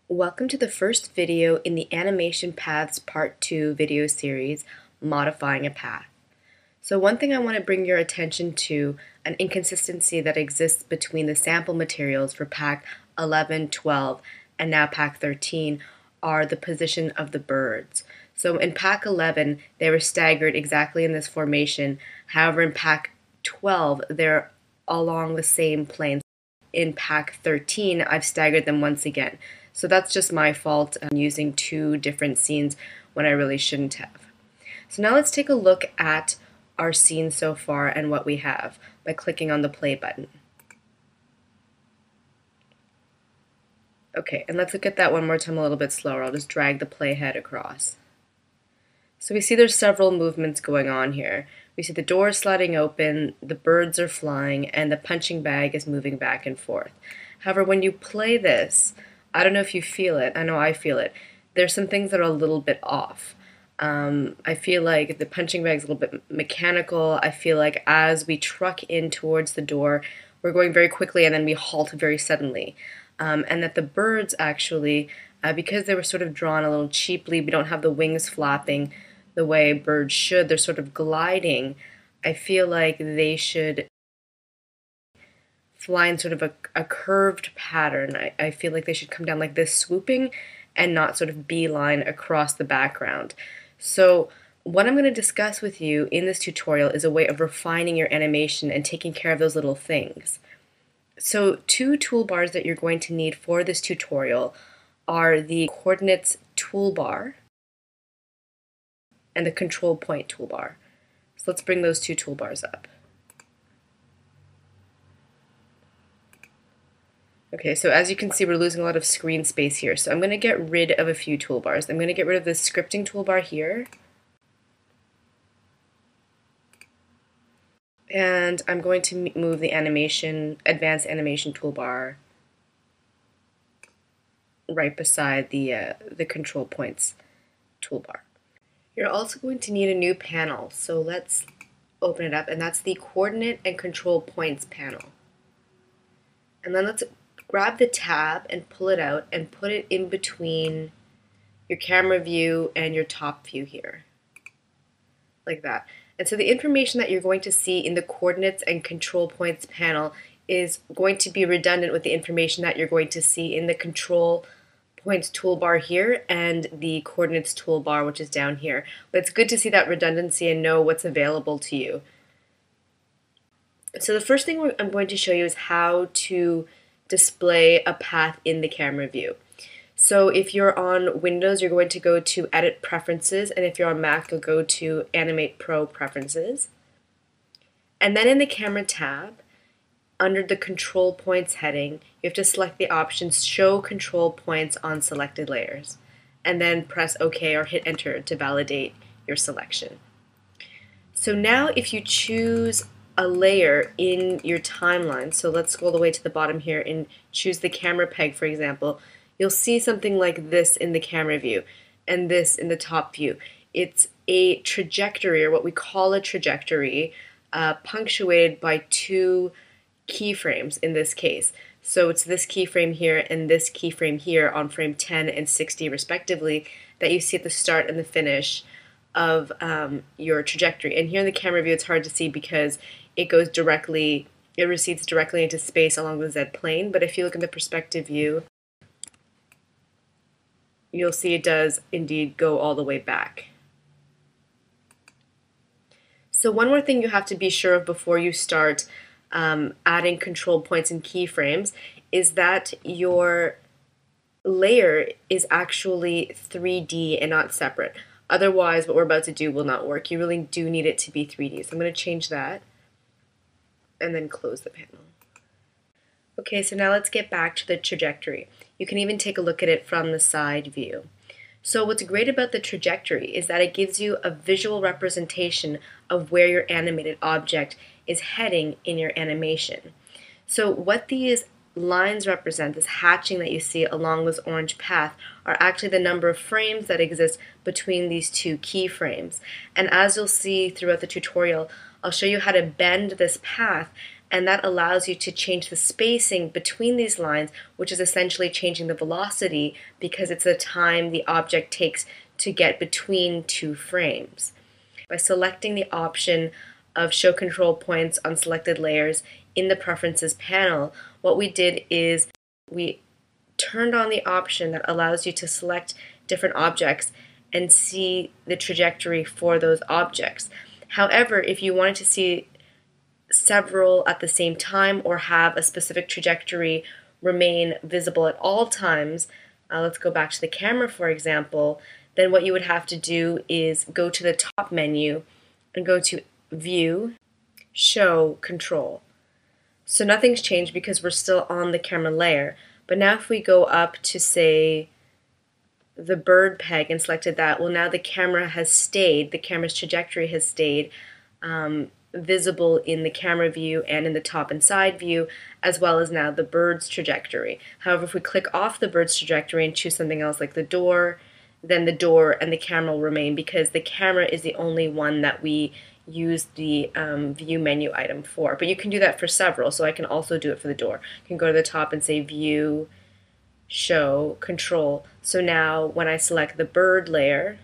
Welcome to the first video in the Animation Paths Part 2 video series, Modifying a Path. So one thing I want to bring your attention to, an inconsistency that exists between the sample materials for Pack 11, 12, and now Pack 13 are the position of the birds. So in Pack 11, they were staggered exactly in this formation. However, in Pack 12, they're along the same plane. In Pack 13, I've staggered them once again. So that's just my fault. I'm using two different scenes when I really shouldn't have. So now let's take a look at our scene so far and what we have by clicking on the play button. Okay, and let's look at that one more time a little bit slower. I'll just drag the playhead across. So we see there's several movements going on here. We see the door sliding open, the birds are flying, and the punching bag is moving back and forth. However, when you play this, I don't know if you feel it, I know I feel it, there's some things that are a little bit off. I feel like the punching bag is a little bit mechanical. I feel like as we truck in towards the door, we're going very quickly and then we halt very suddenly. And that the birds actually, because they were sort of drawn a little cheaply, we don't have the wings flapping the way birds should, they're sort of gliding. I feel like they should fly in sort of a curved pattern. I feel like they should come down like this, swooping, and not sort of beeline across the background. So what I'm going to discuss with you in this tutorial is a way of refining your animation and taking care of those little things. So two toolbars that you're going to need for this tutorial are the coordinates toolbar and the control point toolbar. So let's bring those two toolbars up. Okay, so as you can see, we're losing a lot of screen space here. So I'm going to get rid of a few toolbars. I'm going to get rid of this scripting toolbar here. And I'm going to move the advanced animation toolbar right beside the control points toolbar. You're also going to need a new panel. So let's open it up, and that's the coordinate and control points panel. And then let's grab the tab and pull it out and put it in between your camera view and your top view here, like that. And so the information that you're going to see in the coordinates and control points panel is going to be redundant with the information that you're going to see in the control points toolbar here and the coordinates toolbar, which is down here. But it's good to see that redundancy and know what's available to you. So the first thing I'm going to show you is how to display a path in the camera view. So if you're on Windows, you're going to go to Edit Preferences, and if you're on Mac, you'll go to Animate Pro Preferences. And then in the Camera tab, under the Control Points heading, you have to select the option Show Control Points on Selected Layers, and then press OK or hit Enter to validate your selection. So now if you choose a layer in your timeline, so let's scroll all the way to the bottom here and choose the camera peg, for example, you'll see something like this in the camera view and this in the top view. It's a trajectory, or what we call a trajectory, punctuated by two keyframes in this case. So it's this keyframe here and this keyframe here on frame 10 and 60 respectively that you see at the start and the finish of your trajectory. And here in the camera view, it's hard to see because it recedes directly into space along the Z plane. But if you look at the perspective view, you'll see it does indeed go all the way back. So one more thing you have to be sure of before you start adding control points and keyframes is that your layer is actually 3D and not separate. Otherwise, what we're about to do will not work. You really do need it to be 3D. So I'm going to change that and then close the panel. Okay, so now let's get back to the trajectory. You can even take a look at it from the side view. So what's great about the trajectory is that it gives you a visual representation of where your animated object is heading in your animation. So what these lines represent, this hatching that you see along this orange path, are actually the number of frames that exist between these two keyframes. And as you'll see throughout the tutorial, I'll show you how to bend this path and that allows you to change the spacing between these lines, which is essentially changing the velocity because it's the time the object takes to get between two frames. By selecting the option of Show Control Points on Selected Layers in the Preferences panel, what we did is we turned on the option that allows you to select different objects and see the trajectory for those objects. However, if you wanted to see several at the same time or have a specific trajectory remain visible at all times, let's go back to the camera for example, then what you would have to do is go to the top menu and go to View, Show, Control. So nothing's changed because we're still on the camera layer, but now if we go up to say the bird peg and selected that, well now the camera has stayed, the camera's trajectory has stayed visible in the camera view and in the top and side view, as well as now the bird's trajectory. However, if we click off the bird's trajectory and choose something else like the door, then the door and the camera will remain because the camera is the only one that we use the view menu item for. But you can do that for several, so I can also do it for the door. You can go to the top and say View, Show, Control. So now when I select the bird layer,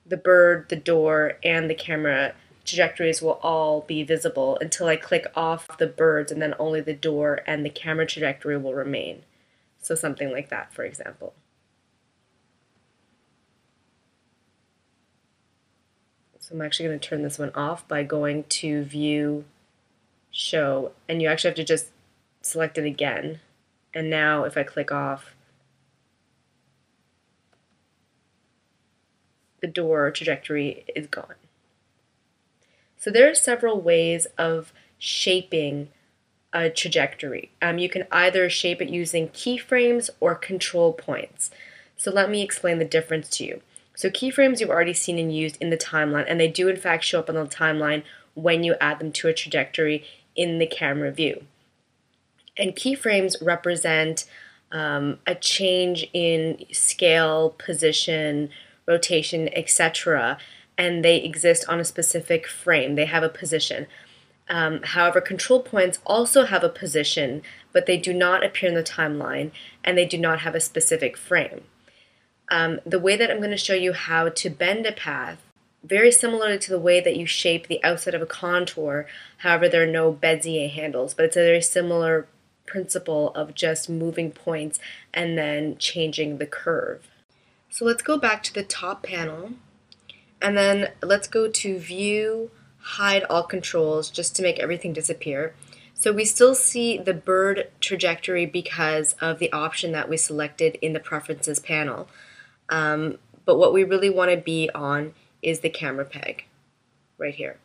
the bird, the door, and the camera trajectories will all be visible until I click off the birds, and then only the door and the camera trajectory will remain. So something like that, for example. So I'm actually going to turn this one off by going to View, Show, and you actually have to just select it again. And now if I click off, the door trajectory is gone. So there are several ways of shaping a trajectory. You can either shape it using keyframes or control points. So let me explain the difference to you. So keyframes you've already seen and used in the timeline, and they do in fact show up on the timeline when you add them to a trajectory in the camera view. And keyframes represent a change in scale, position, rotation, etc., and they exist on a specific frame. They have a position. However, control points also have a position, but they do not appear in the timeline, and they do not have a specific frame. The way that I'm going to show you how to bend a path, very similar to the way that you shape the outside of a contour, however there are no Bezier handles, but it's a very similar principle of just moving points and then changing the curve. So let's go back to the top panel, and then let's go to View, Hide All Controls, just to make everything disappear. So we still see the bird trajectory because of the option that we selected in the Preferences panel. But what we really want to be on is the camera peg, right here.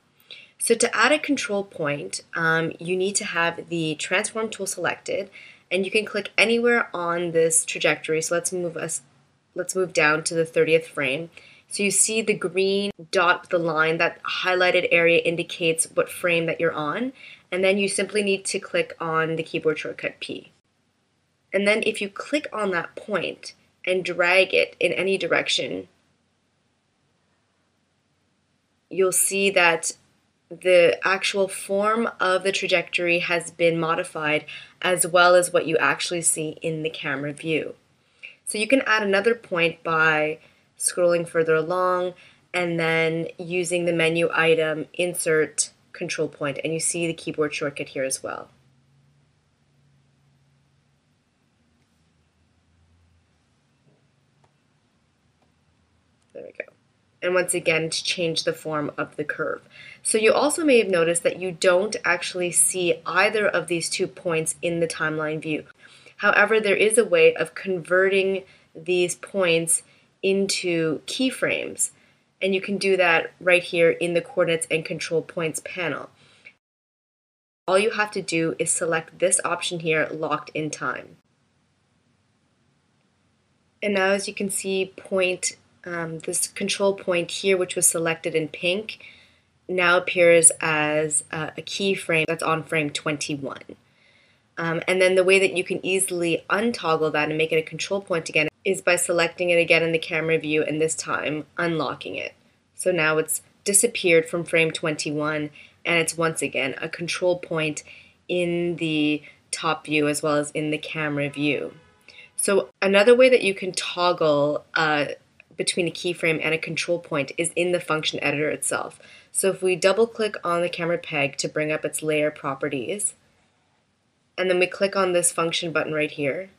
So to add a control point, you need to have the Transform tool selected, and you can click anywhere on this trajectory. So let's move down to the 30th frame. So you see the green dot with the line, that highlighted area indicates what frame that you're on, and then you simply need to click on the keyboard shortcut P. And then if you click on that point and drag it in any direction, you'll see that the actual form of the trajectory has been modified, as well as what you actually see in the camera view. So you can add another point by scrolling further along and then using the menu item Insert Control Point, and you see the keyboard shortcut here as well. There we go. And once again, to change the form of the curve. So you also may have noticed that you don't actually see either of these 2 points in the timeline view. However, there is a way of converting these points into keyframes, and you can do that right here in the Coordinates and Control Points panel. All you have to do is select this option here, Locked in Time. And now as you can see, this control point here, which was selected in pink, now appears as a keyframe that's on frame 21. And then the way that you can easily untoggle that and make it a control point again is by selecting it again in the camera view, and this time unlocking it. So now it's disappeared from frame 21, and it's once again a control point in the top view as well as in the camera view. So another way that you can toggle between a keyframe and a control point is in the function editor itself. So if we double click on the camera peg to bring up its layer properties, and then we click on this function button right here,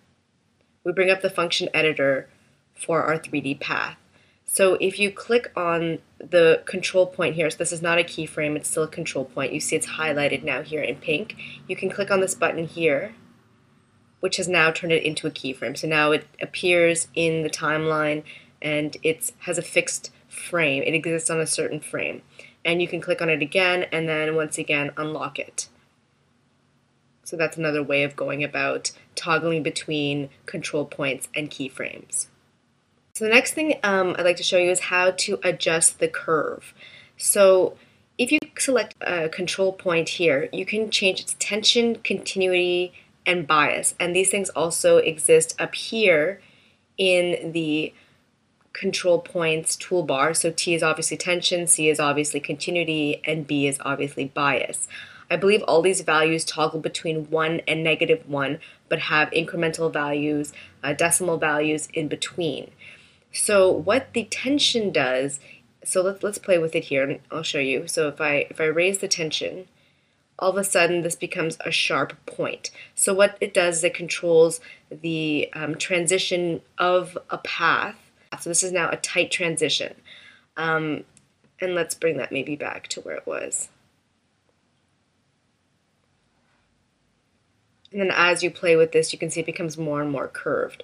we bring up the function editor for our 3D path. So if you click on the control point here, so this is not a keyframe, it's still a control point. You see it's highlighted now here in pink. You can click on this button here, which has now turned it into a keyframe. So now it appears in the timeline and it has a fixed frame. It exists on a certain frame. And you can click on it again and then once again unlock it. So that's another way of going about toggling between control points and keyframes. So the next thing I'd like to show you is how to adjust the curve. So if you select a control point here, you can change its tension, continuity, and bias. And these things also exist up here in the control points toolbar. So T is obviously tension, C is obviously continuity, and B is obviously bias. I believe all these values toggle between 1 and -1, but have incremental values, decimal values in between. So what the tension does, so let's play with it here and I'll show you. So if I raise the tension, all of a sudden this becomes a sharp point. So what it does is it controls the transition of a path. So this is now a tight transition. And let's bring that maybe back to where it was. And then as you play with this, you can see it becomes more and more curved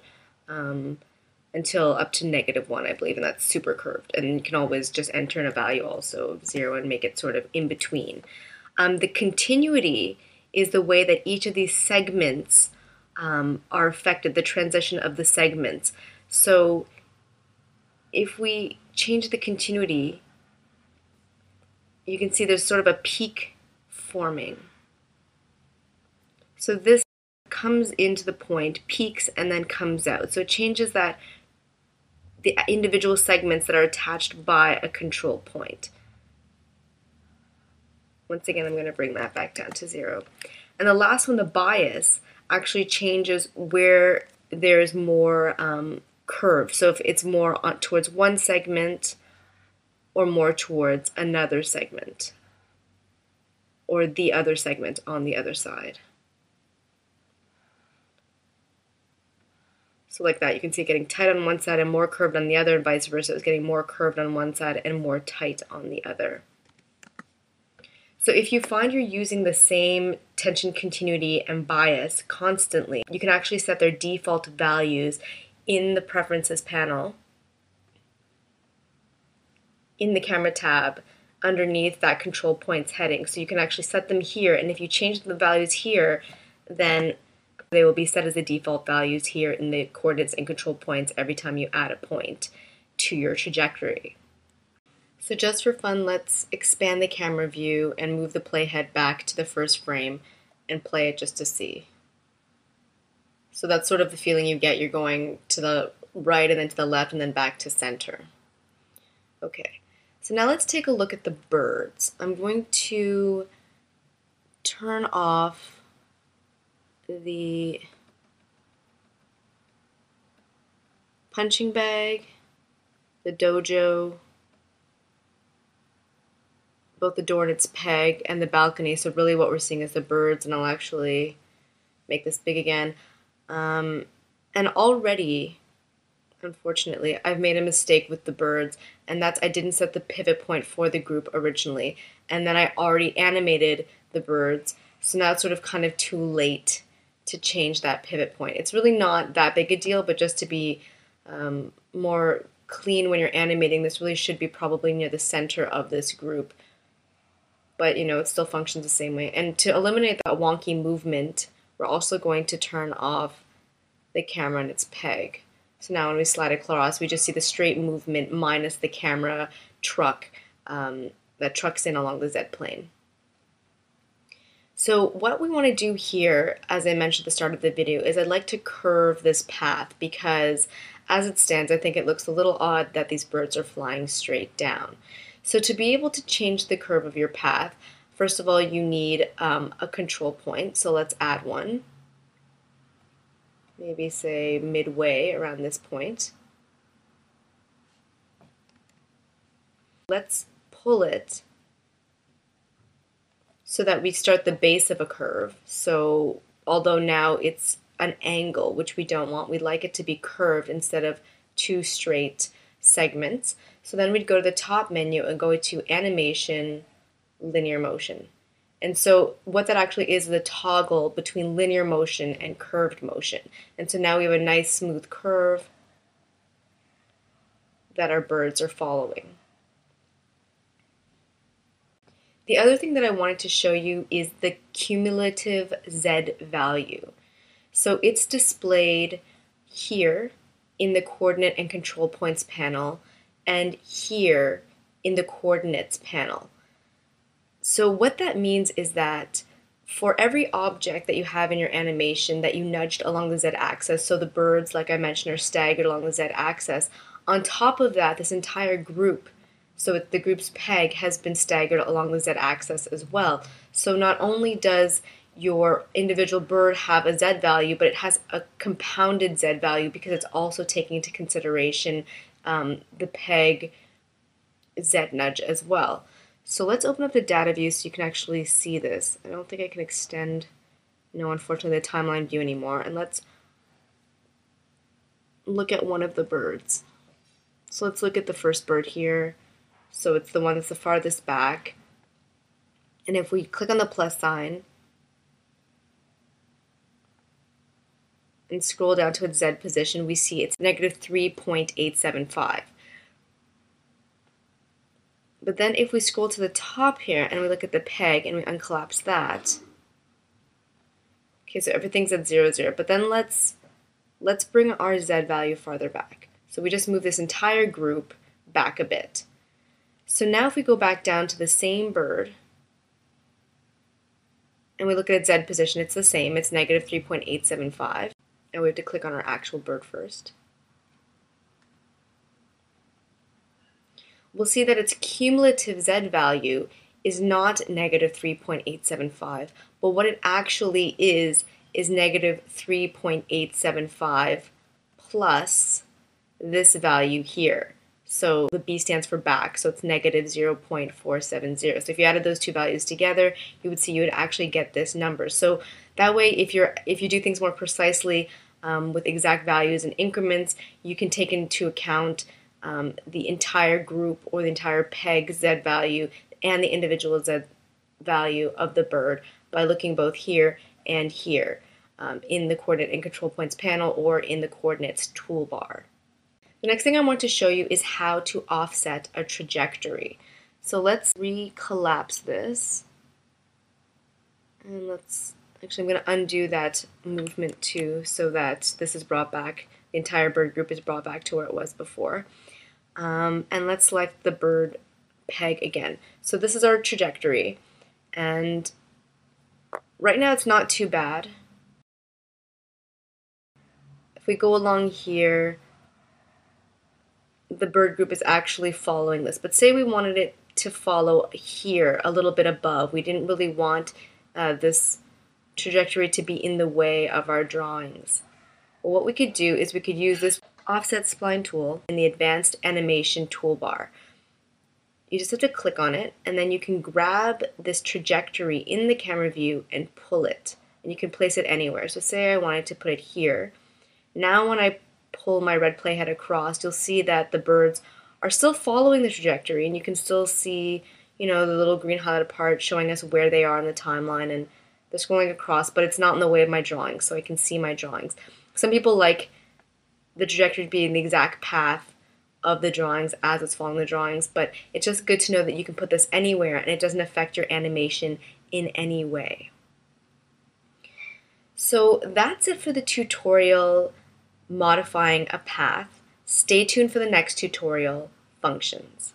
until up to -1, I believe, and that's super curved. And you can always just enter in a value also of 0 and make it sort of in between. The continuity is the way that each of these segments are affected, the transition of the segments. So if we change the continuity, you can see there's sort of a peak forming. So this comes into the point, peaks, and then comes out. So it changes that the individual segments that are attached by a control point. Once again, I'm going to bring that back down to 0. And the last one, the bias, actually changes where there's more curve. So if it's more towards one segment or more towards another segment or the other segment on the other side. So like that, you can see it getting tight on one side and more curved on the other, and vice versa. It's getting more curved on one side and more tight on the other. So if you find you're using the same tension, continuity, and bias constantly, you can actually set their default values in the Preferences panel, in the Camera tab, underneath that Control Points heading. So you can actually set them here, and if you change the values here, then they will be set as the default values here in the coordinates and control points every time you add a point to your trajectory. So just for fun, let's expand the camera view and move the playhead back to the first frame and play it just to see. So that's sort of the feeling you get. You're going to the right and then to the left and then back to center. Okay, so now let's take a look at the birds. I'm going to turn off the punching bag, the dojo, both the door and its peg, and the balcony. So really what we're seeing is the birds, and I'll actually make this big again. And already, unfortunately, I've made a mistake with the birds, and that's I didn't set the pivot point for the group originally, and then I already animated the birds, so now it's sort of kind of too late to change that pivot point. It's really not that big a deal, but just to be more clean when you're animating, this really should be probably near the center of this group. But, you know, it still functions the same way. And to eliminate that wonky movement, we're also going to turn off the camera and its peg. So now when we slide across, we just see the straight movement minus the camera truck that trucks in along the Z-plane. So what we want to do here, as I mentioned at the start of the video, is I'd like to curve this path because as it stands, I think it looks a little odd that these birds are flying straight down. So to be able to change the curve of your path, first of all, you need a control point. So let's add one. Maybe say midway around this point. Let's pull it so that we start the base of a curve. So although now it's an angle, which we don't want, we'd like it to be curved instead of two straight segments. So then we'd go to the top menu and go to Animation, Linear Motion. And so what that actually is the toggle between linear motion and curved motion. And so now we have a nice smooth curve that our birds are following. The other thing that I wanted to show you is the cumulative Z value. So it's displayed here in the coordinate and control points panel and here in the coordinates panel. So what that means is that for every object that you have in your animation that you nudged along the Z-axis, so the birds, like I mentioned, are staggered along the Z-axis, on top of that, this entire group, so the group's peg, has been staggered along the Z-axis as well. So not only does your individual bird have a Z value, but it has a compounded Z value because it's also taking into consideration the peg Z nudge as well. So let's open up the data view so you can actually see this. I don't think I can extend, no, unfortunately, the timeline view anymore. And let's look at one of the birds. So let's look at the first bird here. So it's the one that's the farthest back. And if we click on the plus sign and scroll down to its Z position, we see it's negative 3.875. But then if we scroll to the top here and we look at the peg and we uncollapse that, okay, so everything's at 0, 0. But then let's bring our Z value farther back. So we just move this entire group back a bit. So now if we go back down to the same bird and we look at its Z position, it's the same. It's negative 3.875. And we have to click on our actual bird first. We'll see that its cumulative Z value is not negative 3.875, but what it actually is negative 3.875 plus this value here. So the B stands for back, so it's negative 0.470. So if you added those two values together, you would see you would actually get this number. So that way, if you do things more precisely with exact values and increments, you can take into account the entire group or the entire peg Z value and the individual Z value of the bird by looking both here and here in the coordinate and control points panel or in the coordinates toolbar. The next thing I want to show you is how to offset a trajectory. So let's recollapse this. And I'm going to undo that movement too so that this is brought back, the entire bird group is brought back to where it was before. And let's select the bird peg again. So this is our trajectory. And right now it's not too bad. If we go along here, the bird group is actually following this. But say we wanted it to follow here a little bit above. We didn't really want this trajectory to be in the way of our drawings. Well, what we could do is we could use this offset spline tool in the advanced animation toolbar. You just have to click on it and then you can grab this trajectory in the camera view and pull it. And you can place it anywhere. So say I wanted to put it here. Now when I pull my red playhead across, you'll see that the birds are still following the trajectory and you can still see, you know, the little green highlighted part showing us where they are in the timeline and they're scrolling across, but it's not in the way of my drawings, so I can see my drawings. Some people like the trajectory to be in the exact path of the drawings as it's following the drawings, but it's just good to know that you can put this anywhere and it doesn't affect your animation in any way. So that's it for the tutorial modifying a path. Stay tuned for the next tutorial, functions.